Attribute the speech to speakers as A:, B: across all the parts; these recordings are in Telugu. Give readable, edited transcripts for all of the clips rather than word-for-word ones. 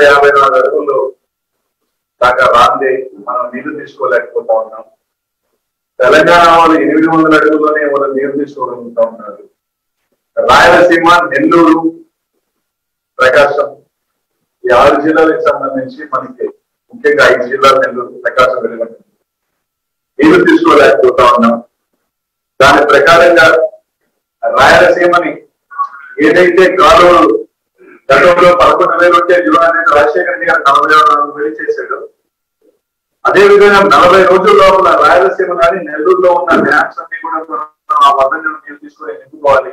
A: 54 అడుగులు దాకా రాందే మనం నీళ్లు తీసుకోలేకపోతా ఉన్నాం. తెలంగాణ వాళ్ళు 800 అడుగుల్లోనే వాళ్ళు నీరు తీసుకోగలుగుతా ఉన్నారు. రాయలసీమ, నెల్లూరు, ప్రకాశం ఈ 6 జిల్లాలకు సంబంధించి మనకి ముఖ్యంగా 5 జిల్లాలు నెల్లూరు, ప్రకాశం, వెలుగొండ నీళ్లు తీసుకోలేకపోతా ఉన్నాం. దాని ప్రకారంగా రాయలసీమని ఏదైతే కాలువలు గతంలో 11,000 ఉంటే జూన్ రాజశేఖర రెడ్డి గారు 44,000 చేశాడు. అదేవిధంగా 40 రోజుల లోపల రాయలసీమ కానీ నెల్లూరులో ఉన్న డ్యామ్స్ అన్ని కూడా ఆ వదలను నీరు తీసుకొని నింపుకోవాలి.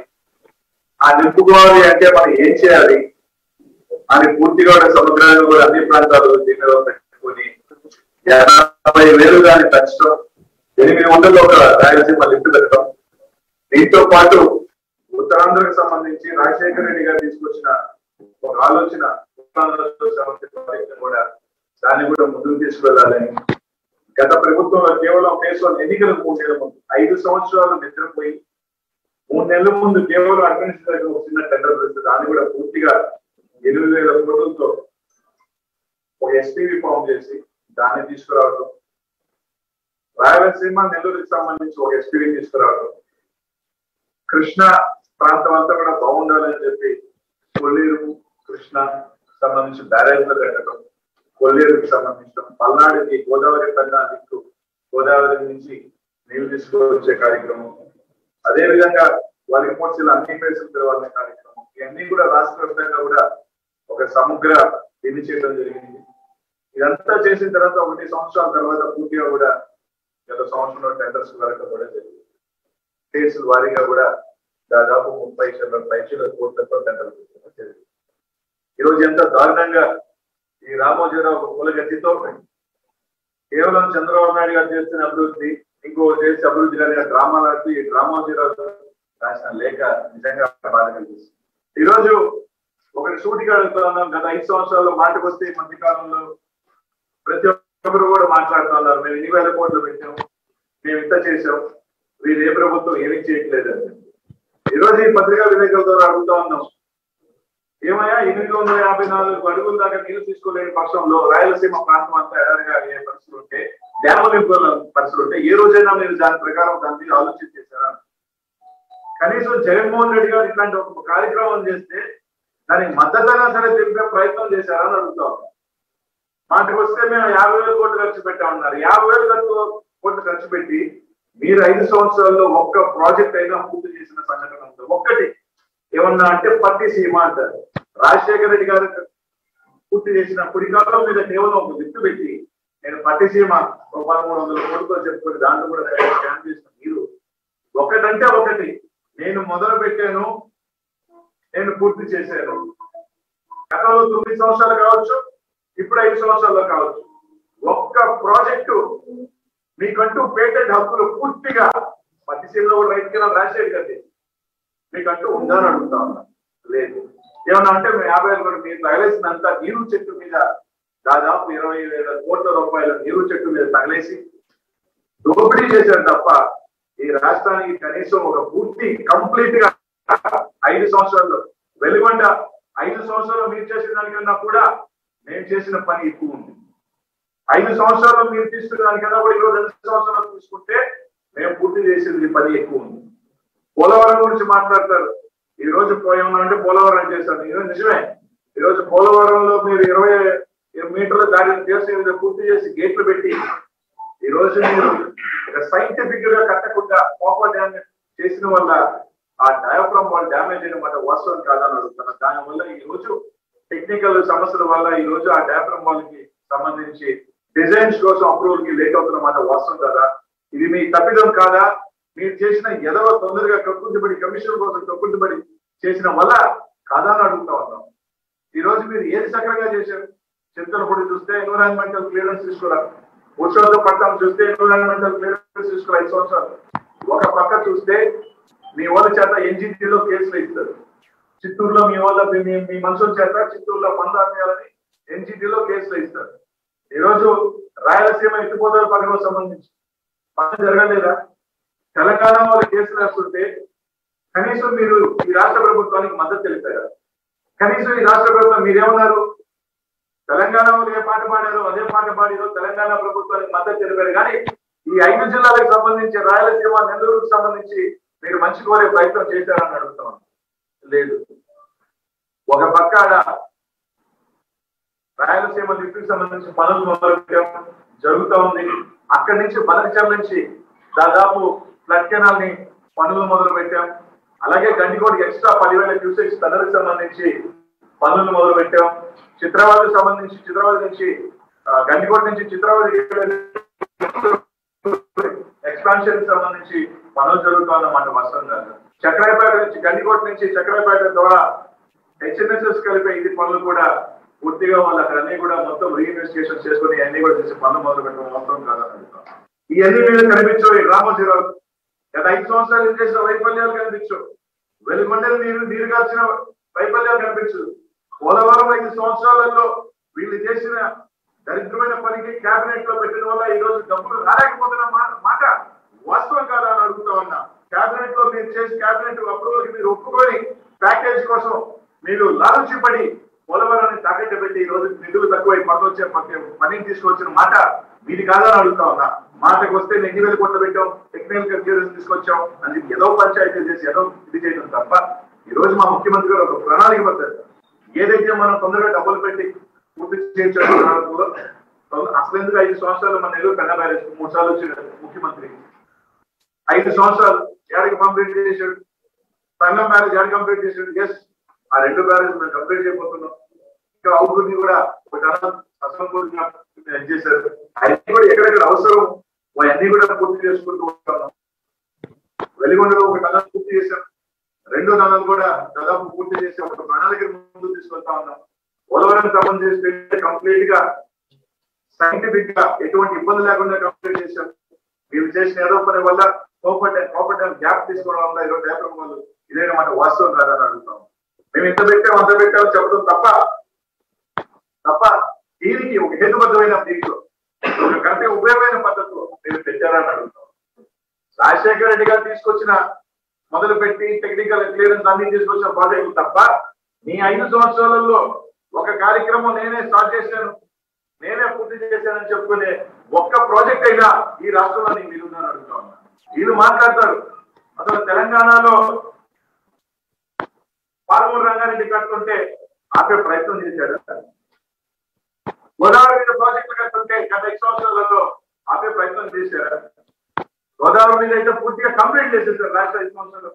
A: ఆ నింపుకోవాలి అంటే మనం ఏం చేయాలి అని పూర్తిగా సముద్రంలో కూడా అన్ని ప్రాంతాలు దీనిలో పెట్టుకొని 80,000 దాన్ని పెంచడం, 800 ఒక రాయలసీమ లిఫ్ట్ పెట్టడం. దీంతో పాటు ఉత్తరాంధ్రకు సంబంధించి రాజశేఖర రెడ్డి గారు తీసుకొచ్చిన ఒక ఆలోచన కూడా దాన్ని కూడా ముందుకు తీసుకువెళ్ళాలని, గత ప్రభుత్వంలో కేవలం కేసులు ఎన్నికల 3 నెలల ముందు 5 సంవత్సరాలు నిద్రపోయి 3 నెలల ముందు కేవలం అడ్మినిస్ట్రేషన్ వచ్చిన టెండర్ పెడితే దాన్ని కూడా పూర్తిగా 8,000 కోట్లతో ఒక ఎస్పీవి ఫామ్ చేసి దాన్ని తీసుకురావడం, రాయలసీమ నెల్లూరుకి సంబంధించి ఒక ఎస్పీవి తీసుకురావడం, కృష్ణా ప్రాంతం అంతా కూడా బాగుండాలని చెప్పి కొల్లేరు, కృష్ణ సంబంధించి బ్యారేజ్లు కట్టడం, కొల్లేరుకి సంబంధించడం, పల్నాడుకి గోదావరి పైన దిక్కు గోదావరి నుంచి నీళ్లు తీసుకొచ్చే కార్యక్రమం, అదేవిధంగా వారి రిపోర్ట్స్ అన్ని ప్లేసులు తెరవాలనే కార్యక్రమం, ఇవన్నీ కూడా రాష్ట్ర వ్యాప్తంగా కూడా ఒక సమగ్ర ఇది చేయడం జరిగింది. ఇదంతా చేసిన తర్వాత 1 సంవత్సరాల తర్వాత పూర్తిగా కూడా గత సంవత్సరంలో టెండర్స్ వరకు కూడా జరిగింది. కేసులు వారీగా కూడా దాదాపు 30,000 కోట్లతో టెండర్ జరిగింది. ఈరోజు ఎంత దారుణంగా ఈ రామోజీరావు పూలగడ్డితో కేవలం చంద్రబాబు నాయుడు గారు చేస్తున్న అభివృద్ధి, ఇంకో చేసే అభివృద్ధి కానీ డ్రామాలు ఆడుతూ ఈ రామోజీరావు రాసిన లేఖ నిజంగా బాధ కలిగిస్తుంది. ఈరోజు ఒకటి సూటిగా అడుగుతా ఉన్నాం, గత 5 సంవత్సరాల్లో మాటకు వస్తే ఈ మధ్య కాలంలో ప్రతి ఒక్కరు కూడా మాట్లాడుతూ ఉన్నారు, మేము 2,000 కోట్లు పెట్టాము, మేము ఇంత చేసాం, వీళ్ళు ఏ ప్రభుత్వం ఏమీ చేయట్లేదని. ఈరోజు ఈ పత్రికా విలేకరుల ద్వారా అడుగుతా ఉన్నాం, ఏమయ్యా 854 అడుగుల దాకా నీళ్లు తీసుకోలేని పక్షంలో రాయలసీమ ప్రాంతం అంతా ఎడారిగా అయ్యే పరిస్థితులు ఉంటే, డ్యాములు నింపుకోవాల పరిస్థితులు ఉంటే ఏ రోజైనా మీరు దాని ప్రకారం దాని మీద ఆలోచన చేశారా? కనీసం జగన్మోహన్ రెడ్డి గారు ఇట్లాంటి ఒక కార్యక్రమం చేస్తే దానికి మద్దతుగా సరే తెలిపే ప్రయత్నం చేశారని అడుగుతా ఉన్నాం. మాటకు వస్తే మేము 50,000 కోట్లు ఖర్చు పెట్టామన్నారు. 50,000 కోట్లు ఖర్చు పెట్టి మీరు 5 సంవత్సరాల్లో ఒక్క ప్రాజెక్ట్ అయినా పూర్తి చేసిన సంఘటన ఉంటుంది. ఒక్కటి ఏమన్నా అంటే పట్టిసీమ అంటారు. రాజశేఖర రెడ్డి గారు పూర్తి చేసిన కుడికాలం మీద కేవలం ఒక విత్తు పెట్టి నేను పట్టిసీమ 1,300 కోట్లతో చెప్పుకొని దాంట్లో కూడా స్కాన్ చేసిన మీరు ఒకటంటే ఒకటి నేను మొదలు పెట్టాను, నేను పూర్తి చేశాను. గతంలో 9 సంవత్సరాలు కావచ్చు, ఇప్పుడు 5 సంవత్సరాల్లో కావచ్చు, ఒక్క ప్రాజెక్టు మీకంటూ పేటెంట్ హక్కులు పూర్తిగా పట్టిసీమలో కూడా రైతు కింద రాజశేఖర్ గారి మీకంటూ ఉందని అడుగుతా ఉన్నా. లేదు. ఏమన్నా అంటే 50,000 కోట్లు మీరు తగలేసినంత నీరు చెట్టు మీద దాదాపు 20,000 కోట్ల రూపాయల నీరు చెట్టు మీద తగలేసి దోపిడీ చేశారు తప్ప ఈ రాష్ట్రానికి కనీసం ఒక పూర్తి కంప్లీట్ గా 5 సంవత్సరాల్లో వెలుగొండ 5 సంవత్సరాలు మీరు చేసిన దానికన్నా కూడా మేము చేసిన పని ఎక్కువ ఉంది. 5 సంవత్సరాలు మీరు తీసుకున్న దానికన్నా కూడా ఈరోజు 2 సంవత్సరాలు తీసుకుంటే మేము పూర్తి చేసేది పని ఎక్కువ ఉంది. పోలవరం గురించి మాట్లాడతారు. ఈ రోజు పోయామంటే పోలవరం చేశారు. ఈరోజు నిజమే, ఈరోజు పోలవరంలో మీరు 20 మీటర్ల దారిని చేసి పూర్తి చేసి గేట్లు పెట్టి ఈ రోజు మీరు సైంటిఫిక్ గా కట్టకుండా కోప డ్యామ్ చేసిన వల్ల ఆ డయాఫ్రామ్ వాళ్ళు డ్యామేజ్ అయిన మాట వాస్తవం కాదని అడుగుతున్నారు. దానివల్ల ఈ రోజు టెక్నికల్ సమస్యల వల్ల ఈ రోజు ఆ డయాఫ్రామ్ వాళ్ళకి సంబంధించి డిజైన్స్ కోసం అప్రూవల్ కి లేట్ అవుతున్న మాట వాస్తవం కదా? ఇది మీ తప్పిదం కాదా? మీరు చేసిన ఎదవ తొందరగా కక్కుర్తిబడి కమిషన్ కోసం కక్కుర్తిబడి చేసిన వల్ల కాదా అని అడుగుతా ఉన్నాం. ఈ రోజు మీరు ఏది సక్రంగా చేశారు? చింతలపూడి చూస్తే ఎన్విరాన్మెంటల్ క్లియరెన్స్ తీసుకున్నారు, పురుషోత్తపట్నం చూస్తే ఎన్విరాన్మెంటల్ క్లియరెన్స్ తీసుకున్నారు 5 సంవత్సరాలు. ఒక పక్క చూస్తే మీ వాళ్ళ చేత ఎన్జిటిలో కేసులు ఇస్తారు, చిత్తూరులో మీ వాళ్ళ మీ మనుషుల చేత చిత్తూరులో మందాన్ని ఎన్జిటిలో కేసులు ఇస్తారు. ఈరోజు రాయలసీమ ఎత్తిపోతల పనులకు సంబంధించి పని జరగలేదా? తెలంగాణ వాళ్ళు కేసులు వేస్తుంటే కనీసం మీరు ఈ రాష్ట్ర ప్రభుత్వానికి మద్దతు తెలిపారు. కనీసం ఈ రాష్ట్ర ప్రభుత్వం మీరేమన్నారు? తెలంగాణ వాళ్ళు ఏ పాట పాడారో అదే పాట పాడిరో తెలంగాణ ప్రభుత్వానికి మద్దతు తెలిపారు. కానీ ఈ 5 జిల్లాలకు సంబంధించి రాయలసీమ, నెల్లూరుకు సంబంధించి మీరు మంచి కోరే ప్రయత్నం చేశారని అడుగుతున్నాను. లేదు. ఒక పక్క రాయలసీమ లిఫ్ట్కి సంబంధించి పనులు మొదలుపెట్టాం, జరుగుతూ ఉంది. అక్కడి నుంచి బనకచర్ల నుంచి దాదాపు ఫ్లడ్ కెనాల్ ని పనులు మొదలు పెట్టాం. అలాగే గండికోటకి ఎక్స్ట్రా 10,000 క్యూసెక్స్ టన్నెల్కి సంబంధించి పనులు మొదలు పెట్టాం. చిత్రావతికి సంబంధించి చిత్రావతి నుంచి గండికోట నుంచి చిత్రావతి ఎక్స్పాన్షన్ కి సంబంధించి పనులు జరుగుతున్నమాట వాస్తవం కాదు. చక్రాయపేట నుంచి గండికోట నుంచి చక్రాయపేట ద్వారా హెచ్ఎన్ఎస్ఎస్ కలిపే ఇది పనులు కూడా పూర్తిగా వాళ్ళు అక్కడ అన్ని కూడా మొత్తం రీఇన్వెస్టిగేషన్ చేసుకుని అన్ని కూడా చేసి పనులు మొదలు పెట్టడం మొత్తం కాదని ఇవన్నీ మీద కనిపించవు. రామోజీరావు గత 5 సంవత్సరాలు చేసిన వైఫల్యాలు కనిపించవు. వెలుగొండలు నీరు కాల్చిన వైఫల్యాలు కనిపించదు. పోలవరం 5 సంవత్సరాలలో వీళ్ళు చేసిన దరిద్రమైన పనికి కేబినెట్ లో పెట్టిన వల్ల ఈ రోజు డబ్బులు రాలేకపోతున్న మాట వాస్తవం కాదా అని అడుగుతా ఉన్నా. కేబినెట్ లో మీరు చేసి కేబినెట్ అప్రూవల్ కి మీరు ఒప్పుకొని ప్యాకేజ్ కోసం మీరు లాలూచి పడి పోలవరాన్ని తాకట్టు పెట్టి ఈ రోజు నిధులు తక్కువై పనిని తీసుకొచ్చిన మాట మీది కాదా అని అడుగుతా ఉన్నా. మాటకు వస్తే 8,000 కోట్లు పెట్టాం, టెక్నికల్ క్లియరెన్స్ తీసుకొచ్చాం అని ఏదో పంచాయతీ చేసి ఏదో ఇది చేయడం తప్ప ఈ రోజు మా ముఖ్యమంత్రి గారు ఒక ప్రణాళిక పడ్డారు. ఏదైతే మనం తొందరగా డబ్బులు పెట్టి పూర్తి చేయొచ్చు అసలు ఎందుకు 5 సంవత్సరాలు మన నెల్లూరు పెద్ద బ్యారేజ్ 3 సార్లు వచ్చిన ముఖ్యమంత్రి 5 సంవత్సరాలు ఏడాదికి కంప్లీట్ చేశాడు. సంగం బ్యారేజ్ ఏడాది కంప్లీట్ చేశాడు. ఎస్, ఆ 2 బ్యారేజ్ మేము కంప్లీట్ చేయబోతున్నాం. ఇంకా అవుట్పుట్ ని కూడా అసంపూర్తిగా చేశారు. అవన్నీ కూడా ఎక్కడెక్కడ అవసరం అవన్నీ కూడా పూర్తి చేసుకుంటూ ఉంటాం. వెలిగొండలో ఒక టన్నల్ పూర్తి చేశాం, 2 టన్నల్ కూడా దాదాపు పూర్తి చేసి ఒక ప్రణాళిక ముందు తీసుకెళ్తా ఉన్నాం. పోలవరం సంబంధించి కంప్లీట్ గా సైంటిఫిక్ గా ఎటువంటి ఇబ్బంది లేకుండా కంప్లీట్ చేశాం. వీళ్ళు చేసిన ఏదో పని వల్ల కోపట్ గ్యాప్ తీసుకోవడం వల్ల ఈరోజు వ్యాపారం వాళ్ళు ఇదేనమాట వాస్తవం కాదని అడుగుతాం. మేము ఇంత పెట్టాం అంత పెట్టాం చెప్పడం తప్ప దీనికి ఒక హేతుబద్ధమైన దీంట్లో ఒక కంటే ఉపయోగమైన పద్ధతిలో మీరు పెట్టారని అడుగుతాం. రాజశేఖర రెడ్డి గారు తీసుకొచ్చిన మొదలు పెట్టి టెక్నికల్ క్లియరెన్స్ అన్ని తీసుకొచ్చిన ప్రాజెక్టులు తప్ప మీ 5 సంవత్సరాలలో ఒక కార్యక్రమం నేనే స్టార్ట్ చేశాను, నేనే పూర్తి చేశానని చెప్పుకునే ఒక్క ప్రాజెక్ట్ అయినా ఈ రాష్ట్రంలో నేను వీలున్నాను అడుగుతా ఉన్నా. వీళ్ళు మాట్లాడతారు అసలు తెలంగాణలో పాలమూరు రంగారెడ్డి కట్టుకుంటే ఆపే ప్రయత్నం చేశాడు. గోదావరి మీద ప్రాజెక్టులు కట్టుకుంటే గత 5 సంవత్సరాలలో ఆపే ప్రయత్నం చేశారు. గోదావరి మీద అయితే పూర్తిగా కంప్లీట్ చేసేసారు రాష్ట్ర 5 సంవత్సరాలు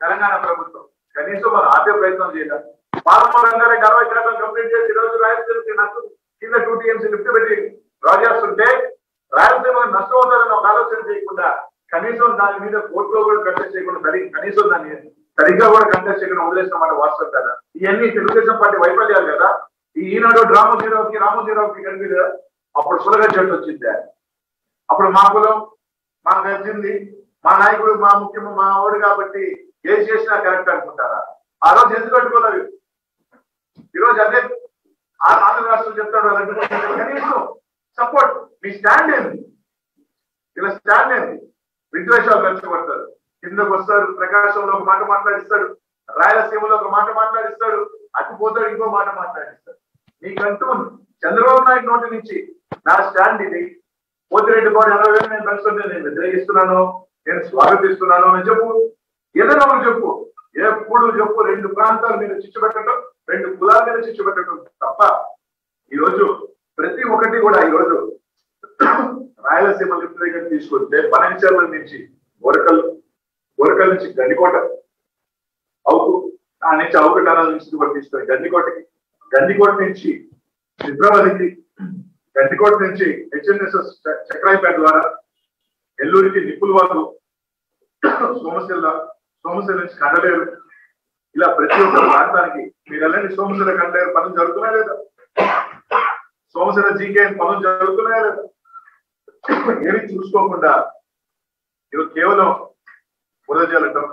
A: తెలంగాణ ప్రభుత్వం. కనీసం మనం ఆపే ప్రయత్నం చేయాలి. పాలమూరు రంగారెడ్డి 60 కంప్లీట్ చేసి ఈ రోజు రాయలసీమకి నష్టం కింద 2 TMC లిఫ్ట్ పెట్టి డ్రా చేస్తుంటే రాయలసీమ నష్టం అవుతుందని ఒక ఆలోచన చేయకుండా కనీసం దాని మీద కోర్టులో కూడా కంటెస్ట్ చేయకుండా కనీసం దాన్ని సరిగ్గా కూడా కంటెస్ట్ చేయకుండా వదిలేసినమాట వాస్తవం కదా. ఇవన్నీ తెలుగుదేశం పార్టీ వైఫల్యాలు కదా. ఈనాడు రామోజీరావుకి కనిపించదా? అప్పుడు సులగా చెట్టు వచ్చింది. అప్పుడు మా కులం మాకు నచ్చింది, మా నాయకుడు మా ఓడు కాబట్టి ఏది చేసినా కరెక్ట్ అనుకుంటారా? ఆ రోజు ఎందుకు కట్టుకోలేదు? ఈరోజు అదే ఆంధ్ర రాష్ట్రం చెప్తాడు కనీసం సపోర్ట్ మీ స్టాండ్ ఏంది? ఇలా స్టాండ్ ఏంది? విద్వేషాలు పెంచబడతారు. కిందకు వస్తారు, ప్రకాశంలో ఒక మాట మాట్లాడిస్తాడు, రాయలసీమలో ఒక మాట మాట్లాడిస్తాడు, అటుపోతాడు ఇంకో మాట మాట్లాడిస్తాడు. నీకంటూ చంద్రబాబు నాయుడు నోటి నుంచి నా స్టాండ్ ఇది, పోతిరెడ్డి బాబు 80,000 నేను పెంచుతుంటే నేను వ్యతిరేకిస్తున్నాను, నేను స్వాగతిస్తున్నాను అని చెప్పు. ఏదైనా ఒకటి చెప్పు, ఎప్పుడు చెప్పు. 2 ప్రాంతాల మీద చిచ్చు పెట్టడం, 2 కులాల మీద చిచ్చు పెట్టడం తప్ప ఈరోజు ప్రతి ఒక్కటి కూడా ఈరోజు రాయలసీమ లిఫ్ట్ దగ్గర తీసుకొస్తే బనకచర్ల నుంచి గోరకల్ నుంచి గండికోట అవుకు, ఆ నుంచి అవుకు టనల్ నుంచి కూడా తీసుకొని గండికోట నుంచి చిత్రావతికి, గండికోట నుంచి హెచ్ఎన్ఎస్ఎస్ చక్రాయపేట ద్వారా ఎల్లూరికి నిప్పులవాగు, సోమశిల నుంచి కండలేరు, ఇలా ప్రతి ఒక్క ప్రాంతానికి మీరు వెళ్ళండి. సోమశిల కండలేరు పనులు జరుగుతున్నాయా లేదా? సోమశిల జీకే పనులు జరుగుతున్నాయా లేదా? ఏమి చూసుకోకుండా ఈరోజు కేవలం బురదజల్లటం,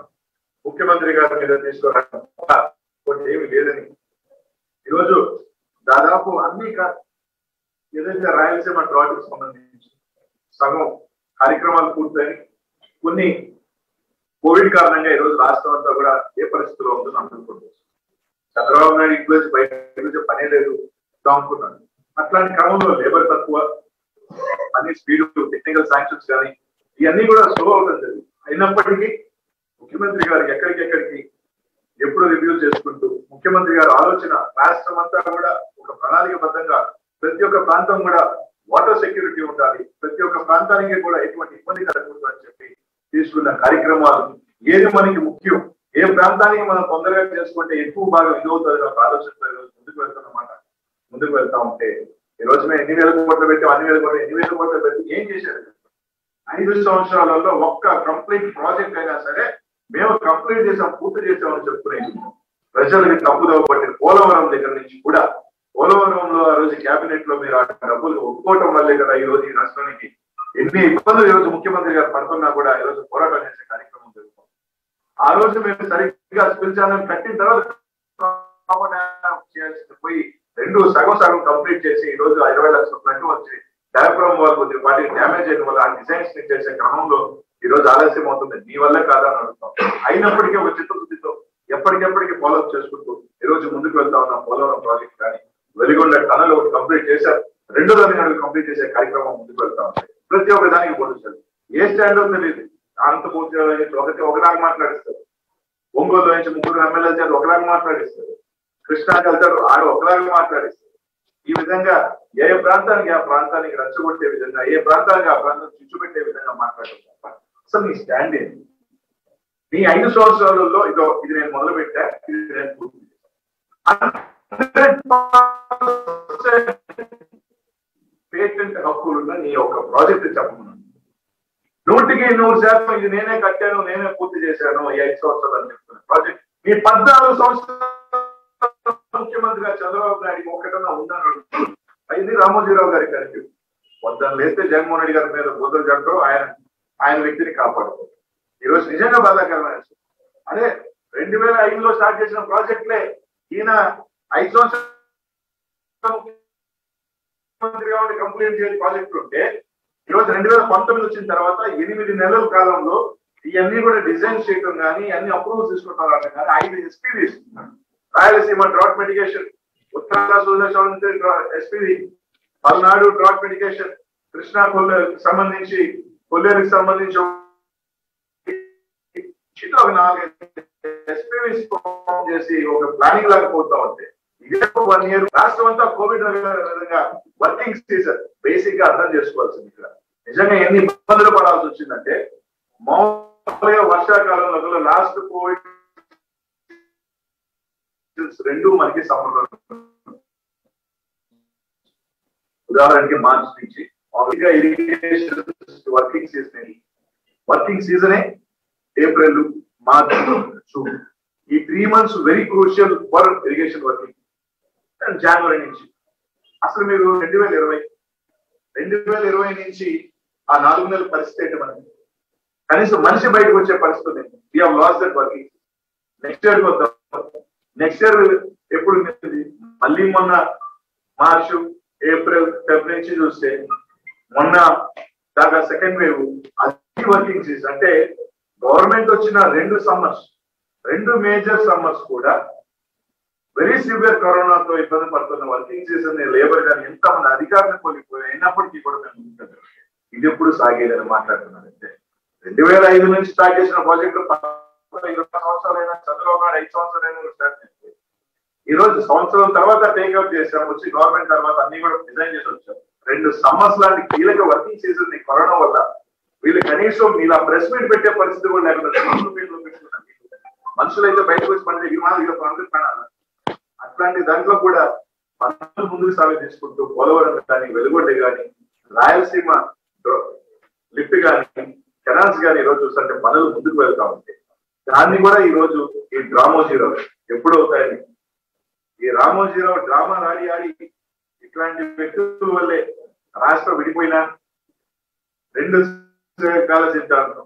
A: ముఖ్యమంత్రి గారి మీద తీసుకోవడం ఏమి లేదని ఈరోజు దాదాపు అన్ని ఏదైతే రాయలసీమ డ్రాట్కి సంబంధించి సగం కార్యక్రమాలు పూర్తయి కొన్ని కోవిడ్ కారణంగా ఈరోజు రాష్ట్రం అంతా కూడా ఏ పరిస్థితిలో ఉందో అనుకుంటుంది. చంద్రబాబు నాయుడు ఇంట్లో బయట పనే లేదు అనుకున్నాను. అట్లాంటి క్రమంలో లేబర్ తక్కువ, అన్ని స్పీడ్ టెక్నికల్ శాంక్షన్స్ కానీ ఇవన్నీ కూడా స్లో అవుతుంది. అయినప్పటికీ ముఖ్యమంత్రి గారు ఎక్కడికెక్కడికి ఎప్పుడు రివ్యూ చేసుకుంటూ ముఖ్యమంత్రి గారు ఆలోచన రాష్ట్రం అంతా కూడా ఒక ప్రణాళికబద్ధంగా ప్రతి ఒక్క ప్రాంతం కూడా వాటర్ సెక్యూరిటీ ఉండాలి, ప్రతి ఒక్క ప్రాంతానికి కూడా ఎటువంటి ఇబ్బంది కలగకూడదు అని చెప్పి తీసుకున్న కార్యక్రమాలు ఏది మనకి ముఖ్యం, ఏ ప్రాంతానికి మనం తొందరగా చేసుకుంటే ఎక్కువ బాగా ఇదవుతుంది ఒక ఆలోచనతో ఈరోజు ముందుకు వెళ్తా ఉంటే ఈ రోజు మేము ఎన్ని వేల కోట్లు పెట్టాం, ఎన్ని వేల కోట్లు పెట్టి ఏం చేశారు? 5 సంవత్సరాలలో ఒక్క కంప్లీట్ ప్రాజెక్ట్ అయినా సరే మేము కంప్లీట్ చేసాం, పూర్తి చేసామని చెప్పుకునేది ప్రజలకి తప్పుదోవ పట్టిన పోలవరం దగ్గర నుంచి కూడా. పోలవరంలో ఆ రోజు క్యాబినెట్ లో మీరు ఆ డబ్బులు ఒప్పుకోవటం వల్లే కదా ఈ రోజు ఈ రాష్ట్రానికి ఎన్ని ఇబ్బందులు ఈ రోజు ముఖ్యమంత్రి గారు పడుతున్నా కూడా ఈ రోజు పోరాటం చేసే కార్యక్రమం జరుగుతుంది. ఆ రోజు మేము సరిగ్గా స్పిల్ ఛానల్ కట్టిన తర్వాత పోయి 2 సగం కంప్లీట్ చేసి ఈ రోజు 20 లక్షల ఫ్లడ్ వచ్చి డయాఫ్రామ్ వాల్ కొద్దిగా వాటికి డ్యామేజ్ అయిన వల్ల ఆ డిజైన్స్ చేసే క్రమంలో ఈ రోజు ఆలస్యం అవుతుంది. మీ వల్ల కాదని అడుగుతాం. అయినప్పటికీ ఒక చిత్తశుద్ధితో ఎప్పటికెప్పటికీ ఫాలోఅప్ చేసుకుంటూ ఈ రోజు ముందుకు వెళ్తా ఉన్నాం. పోలవరం ప్రాజెక్ట్ కానీ వెలిగొండ టనల్ ఒకటి కంప్లీట్ చేశారు, 2వ దాన్ని కంప్లీట్ చేసే కార్యక్రమం ముందుకు వెళ్తా ఉంటాయి. ప్రతి ఒక్క దానికి పోలుస్తారు. ఏ స్టాండ్ తెలియదు. అనంతపూర్తి ఒకలాగా మాట్లాడిస్తారు, ఒంగోలు నుంచి 3 ఎమ్మెల్యేల చేత ఒకలాగా మాట్లాడిస్తారు, కృష్ణా కల్చర్ ఆడ ఒకలాగా మాట్లాడిస్తారు. ఈ విధంగా ఏ ప్రాంతానికి ఆ ప్రాంతానికి రచ్చగొట్టే విధంగా, ఏ ప్రాంతానికి ఆ ప్రాంతానికి చుచ్చుపెట్టే విధంగా మాట్లాడతారు తప్ప అసలు నీ స్టాండ్ ఏంటి? నీ 5 సంవత్సరాలలో ఇది నేను మొదలు పెట్టా, ఇది నేను పూర్తి పేటెంట్ హక్కులున్న నీ యొక్క ప్రాజెక్ట్ చెప్పమన్నాను. 100% ఇది నేనే కట్టాను, నేనే పూర్తి చేశాను ఈ 5 సంవత్సరాలు అని చెప్తున్నా. ప్రాజెక్ట్ మీ 14 సంవత్సరాలు ముఖ్యమంత్రిగా చంద్రబాబు నాయుడు ఒకటన్నా ఉందని ఇది రామోజీరావు గారి కరెక్ట్. వద్దని లేస్తే జగన్మోహన్ రెడ్డి గారి మీద బోధలు జంటూ ఆయన వ్యక్తిని కాపాడుతారు. ఈరోజు నిజంగా బాధాకరమైన అదే 2005లో స్టార్ట్ చేసిన ప్రాజెక్టులే ఈయన 5 సంవత్సరాలు ముఖ్యమంత్రిగా ఉండి కంప్లీట్ చేసే ప్రాజెక్టులు ఉంటే ఈరోజు 2019 వచ్చిన తర్వాత 8 నెలల కాలంలో ఇవన్నీ కూడా డిజైన్ చేయడం కానీ అన్ని అప్రూవల్ తీసుకుంటారు కానీ 5 ఎస్పీవి ఇస్తున్నారు. Rayalaseema drought mitigation, Uttarandhra SPV, Palnadu drought mitigation, Krishna సంబంధించి కొల్లేరుకి సంబంధించి ఒక 4 ఎస్పీవి చేసి ఒక ప్లానింగ్ లాగా పోతా ఉంటే ఇదే 1 ఇయర్ రాష్ట్రం అంతా కోవిడ్ విధంగా వర్కింగ్ సీజన్ బేసిక్ గా అర్థం చేసుకోవాల్సింది. ఇక్కడ నిజంగా ఎన్ని ఇబ్బందులు పడాల్సి వచ్చిందంటే మామూలుగా వర్షాకాలంలో లాస్ట్ కోవిడ్ 2 మనకి సంబంధం. ఉదాహరణకి మార్చి నుంచి ఇరిగేషన్ వర్కింగ్ సీజనే ఏప్రిల్, మార్చ్, జూన్. ఈ 3 months very crucial for irrigation working. జనవరి నుంచి అసలు మీరు 2020 నుంచి ఆ 4 నెలల పరిస్థితి ఏంటి? మనకి కనీసం మనిషి బయటకు వచ్చే పరిస్థితి. We have lost that working. Next year వద్దాం. నెక్స్ట్ ఇయర్ ఎప్పుడు మళ్ళీ మొన్న మార్చ్, ఏప్రిల్, ఫిబ్రవరి నుంచి చూస్తే మొన్న దాకా సెకండ్ వేవ్ అది వర్కింగ్ సీజన్. అంటే గవర్నమెంట్ వచ్చిన 2 సమ్మర్స్, 2 మేజర్ సమ్మర్స్ కూడా వెరీ సివియర్ కరోనాతో ఇబ్బంది పడుతున్న వర్కింగ్ సీజన్ లేబర్ కానీ ఎంతమంది అధికారులు కోల్పోయి అయినప్పటికీ కూడా మేము ఇది ఎప్పుడు సాగేదని మాట్లాడుతున్నారంటే 2005 నుంచి స్టార్ట్ చేసిన ప్రాజెక్టు 20 సంవత్సరాలైనా చంద్రబాబు నాయుడు 5 సంవత్సరాలైనా స్టార్ట్ చేస్తే ఈ రోజు సంవత్సరం తర్వాత టేకప్ చేసాం. వచ్చి గవర్నమెంట్ తర్వాత అన్ని కూడా డిజైన్ చేసి వచ్చాం. 2 సమ్మర్స్ లాంటి కీలక వర్కింగ్ సీజన్ కరోనా వల్ల వీళ్ళు కనీసం ఇలా ప్రెస్ మీట్ పెట్టే పరిస్థితి కూడా లేకుండా మనుషులైతే బయటకు వచ్చి పని పనాలి. అట్లాంటి దాంట్లో కూడా పనులు ముందుకు తీసుకుంటూ పోలవరం కానీ, వెలుగొండ కానీ, రాయలసీమ లిఫ్ట్ కానీ, కెనాల్స్ కానీ ఈరోజు చూస్తుంటే పనులు ముందుకు వెళ్తా ఉంటాయి. దాన్ని కూడా ఈ రోజు ఈ రామోజీరావు ఎప్పుడు అవుతాయని ఈ రామోజీరావు డ్రామా ఆడి ఇట్లాంటి వ్యక్తుల వల్లే రాష్ట్రం విడిపోయినా 2 కాల సిద్ధాంతం.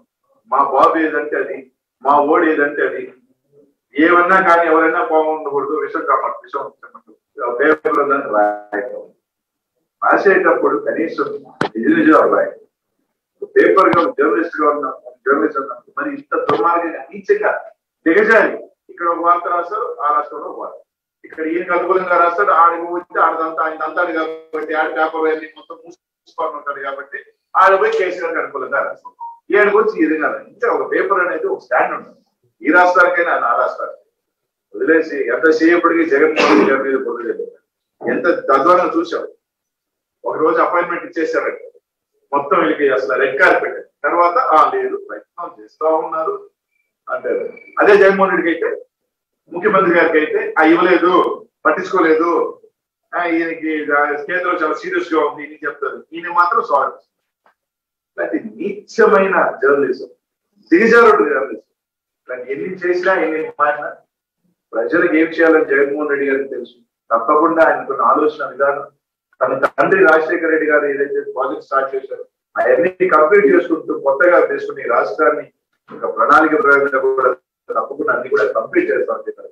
A: మా బాబు ఏదంటే అది, మా ఓడి ఏదంటే అది, ఏమన్నా కానీ ఎవరైనా బాగుండకూడదు, విషయం పేపర్ రాసేటప్పుడు కనీసం నిజం రాయి. పేపర్ గా జర్నలిస్ట్ గా ఉన్న జర్నలిస్ట్ మరి ఇంత దుర్మార్గంగా నీచంగా దిగజారి ఇక్కడ ఒక వార్త రాస్తారు, ఆ రాష్ట్రంలో వార్త. ఇక్కడ ఈయనకు అనుకూలంగా రాస్తాడు, ఆడికి పోతే ఆడదంతా ఆయన అంతాడు కాబట్టి ఆడ పేపర్ అన్ని మొత్తం మూసుకొని ఉంటాడు కాబట్టి ఆడ పోయి కేసీఆర్కి అనుకూలంగా రాస్తాడు. ఈయనకు వచ్చి ఈ విధంగా అంటే ఒక పేపర్ అనేది ఒక స్టాండ్ ఉంటుంది. ఈ రాష్ట్రానికైనా ఆ రాష్ట్రానికి వదిలేసి ఎంతసేపటికి జగన్మోహన్ రెడ్డి గారి మీద పొద్దులేదు. ఎంత తద్వారా చూసాం. ఒకరోజు అపాయింట్మెంట్ ఇచ్చేసారంటే మొత్తం వీళ్ళకి అసలు రెడ్ కార్పెట్. తర్వాత లేదు ప్రయత్నం చేస్తా ఉన్నారు అంటారు. అదే జగన్మోహన్ రెడ్డికి అయితే, ముఖ్యమంత్రి గారికి అయితే ఇవ్వలేదు, పట్టించుకోలేదు, ఈయనకి కేంద్రం చాలా సీరియస్ గా ఉంది అని చెప్తారు. ఈయన మాత్రం స్వాగతిస్తారు. ఇలాంటి నీచమైన జర్నలిజం, దిగజారుడు జర్నలిజం, ఇలాంటి ఎన్ని చేసినా ఎన్ని మారినా ప్రజలకు ఏం చేయాలని జగన్మోహన్ రెడ్డి గారికి తెలుసు. తప్పకుండా ఆయనకున్న ఆలోచన విధానం, తన తండ్రి రాజశేఖర రెడ్డి గారు ఏదైతే ప్రాజెక్ట్ స్టార్ట్ చేశారో అవన్నీ కంప్లీట్ చేసుకుంటూ కొత్తగా తీసుకుని ఈ రాష్ట్రాన్ని ఒక ప్రణాళిక ప్రయోజనం కూడా తప్పకుండా అన్ని కూడా కంప్లీట్ చేస్తామని చెప్పారు.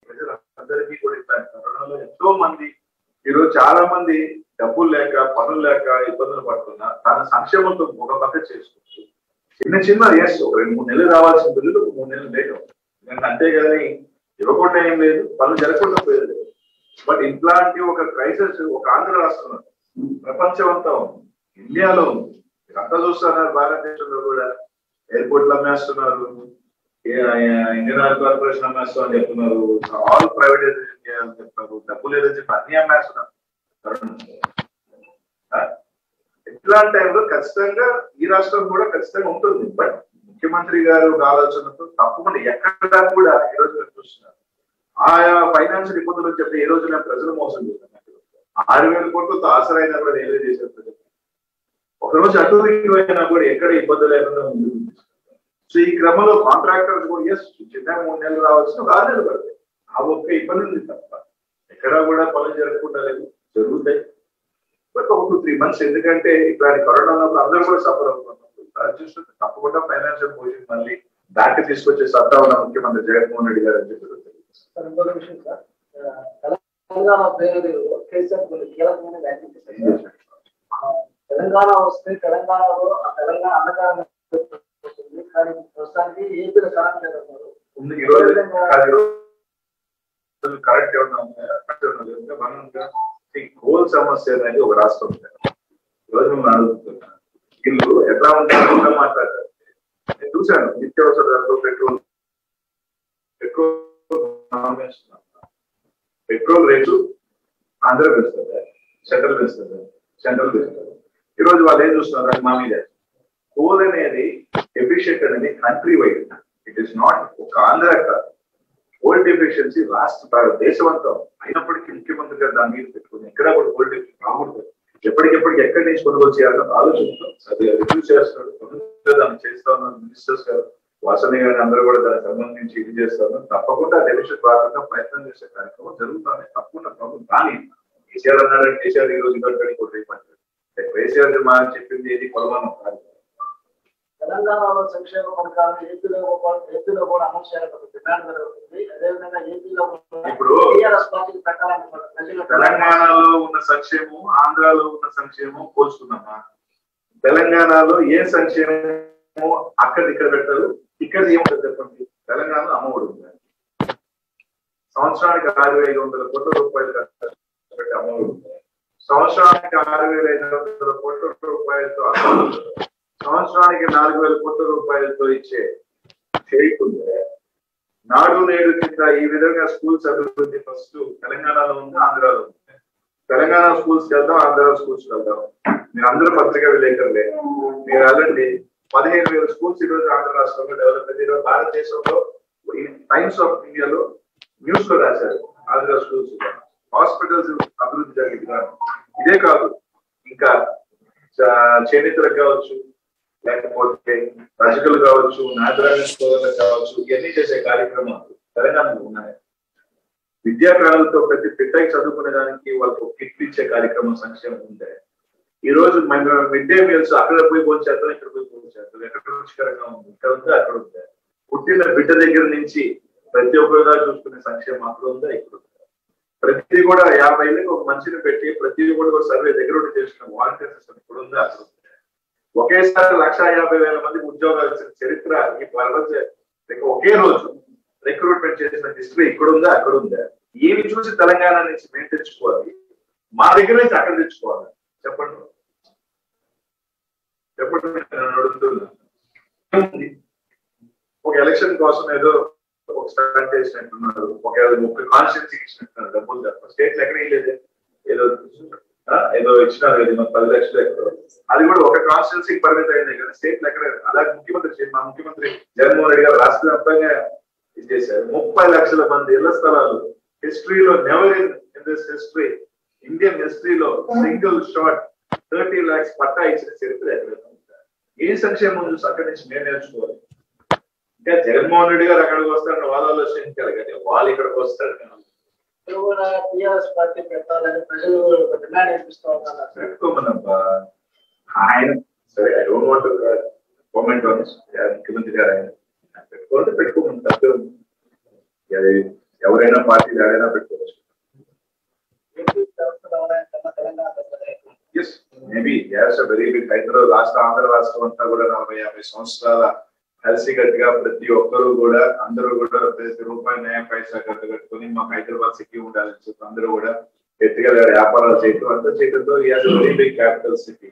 A: ప్రజలందరికీ కూడా ఇట్లాంటి కరోనాలో ఎంతో మంది ఈరోజు చాలా మంది డబ్బులు లేక పనులు లేక ఇబ్బందులు పడుతున్నా తన సంక్షేమంతో ఒక పక్క చేసుకుంటూ చిన్న చిన్న ఒక 2-3 నెలలు రావాల్సిన బిల్లులు 3 నెలలు లేట్ అవుతుంది. అంతేగాని ఇవ్వకుండా ఏం లేదు, పనులు జరగకుండా పోయేది లేదు. బట్ ఇట్లాంటి ఒక క్రైసిస్ ఒక ఆంధ్ర రాష్ట్రంలో ప్రపంచం అంతా ఉంది, ఇండియాలో ఉంది. అంతా చూస్తున్నారు. భారతదేశంలో కూడా ఎయిర్పోర్ట్లు అమ్మేస్తున్నారు, ఇండియన్ ఆయిల్ కార్పొరేషన్ అమ్మేస్తాం అని చెప్తున్నారు, ఆల్ ప్రైవేటైజేషన్ చేయాలని చెప్తున్నారు, డబ్బు లేదని చెప్పి అన్ని అమ్మేస్తున్నారు. ఇట్లాంటి టైంలో ఖచ్చితంగా ఈ రాష్ట్రం కూడా ఖచ్చితంగా ఉంటుంది. బట్ ముఖ్యమంత్రి గారు ఆలోచనతో తప్పకుండా ఎక్కడ కూడా ఈ రోజు చూస్తున్నారు. ఆయా ఫైనాన్షియల్ ఇబ్బందులు చెప్పి ఏ రోజున ప్రజలు మోసం చేస్తున్నారు. 6,000 కోట్లతో ఆసరైనా కూడా రైల్వే చేసే ప్రజలు ఒకరోజు అటు ఇటు అయినా కూడా ఎక్కడ ఇబ్బంది లేకుండా ముందుకు. సో ఈ క్రమంలో కాంట్రాక్టర్స్ కూడా చిన్న 3 నెలలు రావాల్సిన 6 నెలలు పడతాయి. ఆ ఒక్క ఇబ్బంది ఉంది తప్ప ఎక్కడా కూడా పనులు జరగకుండా లేదు, జరుగుతాయి. బట్ ఒక 2-3 months ఎందుకంటే ఇట్లాంటి కరోనా ఉన్నప్పుడు అందరూ కూడా సఫర్ అవుతున్నారు. చూస్తుంటే తప్పకుండా ఫైనాన్షియల్ పొజిషన్ మళ్ళీ బ్యాక్ తీసుకొచ్చే సత్తా ఉన్న ముఖ్యమంత్రి జగన్మోహన్ రెడ్డి గారు అని చెప్పి
B: ఇంకొక విషయం సార్, తెలంగాణ పేరు కేసీఆర్ కొన్ని కీలకమైన వ్యాఖ్యలు చేశారు. తెలంగాణ వస్తే తెలంగాణలో ఆ తెలంగాణ అన్నగారం కానీ ప్రస్తుతానికి ఏపీలో కరెంట్ లేదన్నారు.
A: కరెక్ట్ కోల్ సమస్య అనేది ఒక రాష్ట్రం ఉంది. ఈరోజు మేము అడుగుతున్నాం వీళ్ళు ఎట్లా ఉంటారు, ఎట్లా మాట్లాడతారు. నేను చూశాను నిత్యావసర ధరలు, పెట్రోల్ రేటు ఆంధ్ర పెంచుతుంది, సెంట్రల్ పెంచుతుంది, సెంట్రల్ పెంచుతుంది. ఈరోజు వాళ్ళు ఏం చూస్తున్నారు, అది మా మీద. కోల్ అనేది ఎఫిషియెంట్ అనేది country wide, it is not ఒక ఆంధ్ర కాదు. కోల్ డెఫిషియన్సీ రాష్ట్ర దేశమంతా అయినప్పటికీ ముఖ్యమంత్రి గారు దాని మీద పెట్టుకుని ఎక్కడ కూడా కోల్ డెఫిషియన్ రాకూడదు, ఎప్పటికెప్పటికి ఎక్కడి నుంచి కొనుగోలు చేయాలని ఆలోచనతో అది రివ్యూ చేస్తున్నాడు. దాన్ని చేస్తా ఉన్నారు మినిస్టర్స్ గారు, వాసవి గారు అందరూ కూడా దానికి సంబంధించి ఇది చేస్తారు. తప్పకుండా డెఫిషియన్ రాకుండా ప్రయత్నం చేసే కార్యక్రమం జరుగుతుంది. తప్పకుండా ప్రభుత్వం కానీ కేసీఆర్ అన్నాడంటే కేసీఆర్ ఈ రోజు ఇద్దరికి కొట్టి కేసీఆర్ మా చెప్పింది ఏది కొలమానం కాదు.
B: తెలంగాణలో సంక్షేమ పథకాలను ఏపీలో కూడా అమలు చేయాలని డిమాండ్ జరుగుతుంది. అదేవిధంగా ఏపీలో
A: ఇప్పుడు తెలంగాణలో ఉన్న సంక్షేమం ఆంధ్రాలో ఉన్న సంక్షేమం పోల్చుకున్నామా? తెలంగాణలో ఏ సంక్షేమం అక్కడ ఇక్కడ పెడతారు, ఇక్కడ ఏముంటుంది చెప్పండి. తెలంగాణలో అమ్మఒడి ఉంది, సంవత్సరానికి 6,500 కోట్ల రూపాయలు పెట్టి అమ్మఒడి ఉంది. సంవత్సరానికి 6,500 కోట్ల రూపాయలతో సంవత్సరానికి 4,000 కోట్ల రూపాయలతో ఇచ్చే చేయకుంటే నాడు నేడు కింద ఈ విధంగా స్కూల్స్ అభివృద్ధి ఫస్ట్ తెలంగాణలో ఉంది, ఆంధ్రాలో ఉంది. తెలంగాణ స్కూల్స్కి వెళ్దాం, ఆంధ్ర స్కూల్స్కి వెళ్దాం. మీరు అందరూ పత్రికా విలేకరులే, మీరు వెళ్ళండి. 15,000 స్కూల్స్ ఈ రోజు ఆంధ్ర రాష్ట్రంలో డెవలప్ అయింది. ఈరోజు భారతదేశంలో టైమ్స్ ఆఫ్ ఇండియాలో న్యూస్ లో రాశారు ఆంధ్ర స్కూల్స్ హాస్పిటల్స్ అభివృద్ధి జరిగింది. ఇదే కాదు, ఇంకా చేనేతలకు కావచ్చు, లేకపోతే రజకులు కావచ్చు, నాగరాజు సోదరులకు కావచ్చు, ఇవన్నీ చేసే కార్యక్రమాలు తెలంగాణలో ఉన్నాయి. విద్యాకారులతో ప్రతి బిడ్డకి చదువుకునే దానికి వాళ్ళకు కిట్లు ఇచ్చే కార్యక్రమం సంక్షేమం ఉంటే ఈ రోజు మిడ్ డే మీల్స్ అక్కడ పోయి పోల్చేద్దాం, ఇక్కడ పోయి పోల్చేద్దాం, ఎక్కడ రుచికరంగా ఉంది, ఇక్కడ ఉందా అక్కడ ఉందా, పుట్టిన బిడ్డ దగ్గర నుంచి ప్రతి ఒక్కరుగా చూసుకునే సంక్షేమం అక్కడ ఉందా ఇక్కడ ఉందా. ప్రతి కూడా 50 ఏళ్ళకి ఒక మనిషిని పెట్టి ప్రతి కూడా సర్వే దగ్గర ఉండి చేసిన వాలంటీర్ సిస్టమ్ ఇక్కడ ఉందా అక్కడ ఉందా. ఒకేసారి 1,50,000 మందికి ఉద్యోగాలు ఇచ్చిన చరిత్ర ఈ ప్రపంచ ఒకే రోజు రిక్రూట్మెంట్ చేసిన హిస్టరీ ఇక్కడ ఉందా అక్కడ ఉందా? ఏమి చూసి తెలంగాణ నుంచి మేము తెచ్చుకోవాలి, మా దగ్గర నుంచి అక్కడ తెచ్చుకోవాలి? చెప్పండి అడుగుతున్నా. ఒక ఎలక్షన్ కోసం ఏదో ఒక స్టార్ట్ చేసినట్టున్నారు, ఒక 30 కాన్స్టిట్యూన్సీ ఇచ్చినట్టున్నారు, డబ్బులు తప్ప స్టేట్లు ఎక్కడ ఇవ్వలేదు. ఏదో ఇచ్చినారు, 10 లక్షలు ఎక్కడో, అది కూడా ఒక కాన్స్టిట్యూన్సీకి పరిమితం అయింది కదా, స్టేట్లు ఎక్కడ. అలాగే మా ముఖ్యమంత్రి జగన్మోహన్ రెడ్డి గారు రాష్ట్ర వ్యాప్తంగా ఇచ్చేసారు 30 లక్షల మంది ఇళ్ల స్థలాలు. హిస్టరీలో never in this history, Indian హిస్టరీలో సింగిల్ షాట్ 30 lakhs పట్టా ఇచ్చిన చరిత్ర ఎక్కడైనా ఉంటారు. ఏ సంక్షేమం చూసి అక్కడి నుంచి మేము నేర్చుకోవాలి. ఇంకా జగన్మోహన్ రెడ్డి గారు అక్కడికి వస్తారని వాళ్ళు ఆలోచించాలి, కానీ వాళ్ళు ఇక్కడికి వస్తారు. పెట్టుకోమన్నబ్బా ఆయన. సరే, I don't want to comment on ముఖ్యమంత్రి గారు ఆయన పెట్టుకోవాలంటే పెట్టుకోమని తప్పే ఉంది. ఎవరైనా పార్టీ ఎవరైనా పెట్టుకోవచ్చు. Maybe very big. Hyderabad Andhra రాష్ట్రం అంతా కూడా 40-50 సంవత్సరాల కలిసి గట్టిగా ప్రతి ఒక్కరు కూడా అందరూ కూడా ప్రతి రూపాయి న్యాయ పైసా కట్టుకొని మాకు హైదరాబాద్ సిటీ ఉండాలని చెప్పి అందరూ కూడా గట్టిగా వ్యాపారాలు చేయటం అంతా చేయడంతో very big capital city.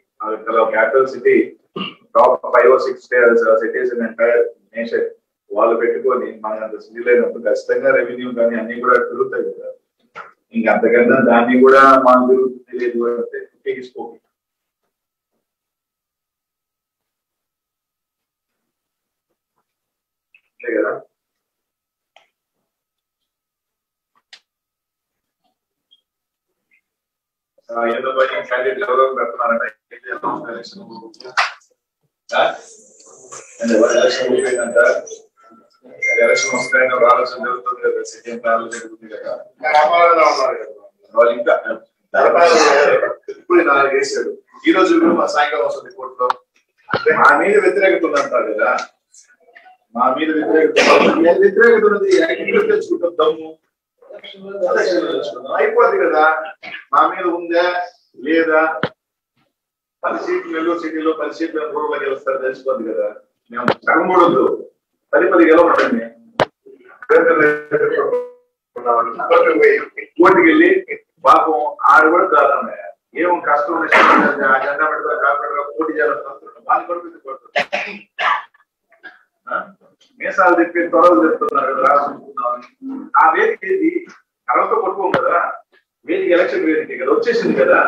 A: Capital city top 5 or 6 cities in entire nation వాళ్ళు పెట్టుకొని మన అంత సిటీలో అయినప్పుడు ఖచ్చితంగా రెవెన్యూ కానీ అన్ని కూడా పెరుగుతాయి కదా. ఇంకా అంతకన్నా దాన్ని కూడా మాకు జరుగుతుంది లేదు అంటే తీసుకోండి కదా. ఏదో క్యాండిడేట్ ఎవరో పెడుతున్నారంటే ఎలక్షన్ వస్తాయని ఆలోచన జరుగుతుంది కదా, సీఎం ప్లాన్లు జరుగుతుంది కదా. వాళ్ళు ఇంకా ఇప్పుడు 4 వేసాడు. ఈ రోజు మా సాయంకాలం వస్తుంది కోర్టులో మా మీద వ్యతిరేకత ఉందంటారు కదా. మా మీద వ్యతిరేకత ఉన్నది తెచ్చుకుంటాం, దమ్ము అయిపోద్ది కదా. మా మీద ఉందా లేదా? 10 సీట్లు నెల్లూరు సిటీలో 10 సీట్లు రూరల్గా గెలుస్తారు తెలిసిపోద్ది కదా. మేము సగమూడదు 10 గెలవడండి. కోర్టుకి వెళ్ళి పాపం ఆడు కూడా కాదన్న ఏమో కష్టం జెండా పెడతా కాకుండా పోటీ చేయాలనుకుంటున్నాం. వాళ్ళు కొడుతుంది మేసాలు చెప్పి త్వరలు చెప్తున్నారు కదా రాసుకుంటున్నాం. ఆ వేదిక ఏది కరవతో కొట్టుకోం కదా. వేదిక ఎలక్షన్ వేదిక కదా, వచ్చేసింది కదా.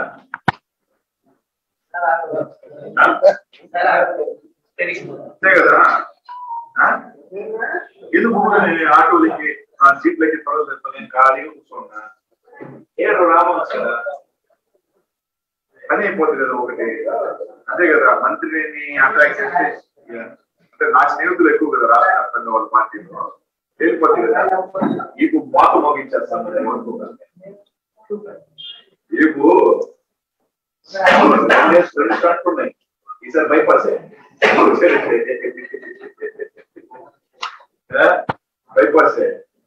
A: అంతే కదా. ఎందుకు ఆటోలకి సీట్లకి త్వరలు చెప్తాను, నేను ఖాళీగా కూర్చున్నా. ఏడు రామవచ్చు కదా, పని అయిపోతుంది కదా ఒకటి. అదే కదా మంత్రిని అట్రాక్ట్ చేస్తే అంటే నా స్నేహితులు ఎక్కువ కదా రాష్ట్ర వ్యాప్తంగా వాళ్ళ పార్టీలో వెళ్ళిపోతుంది కదా. ఇప్పుడు మాత మోగించేస్తాను ఇప్పుడు 2 స్టార్ట్ ఉన్నాయి. ఈసారి బైపాస్ బైపాస్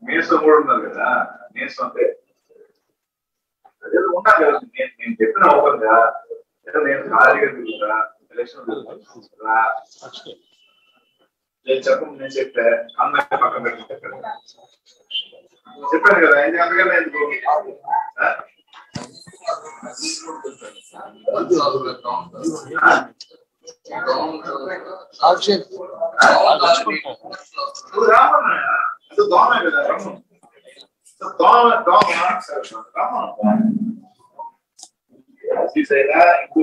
A: మీసం కూడా ఉన్నారు కదా. మీసం అంటే అదే ఉన్నా కదా. నేను చెప్పిన ఓపెన్గా నేను ఖాళీగా తిరుగుతా ఎలక్షన్ నేను చెప్పను. నేను చెప్పా అందరినీ పక్కన పెట్టి చెప్పాను కదా. అందుకని ఎందుకు రామన్నా దోమే కదా. దోమ ఇంకో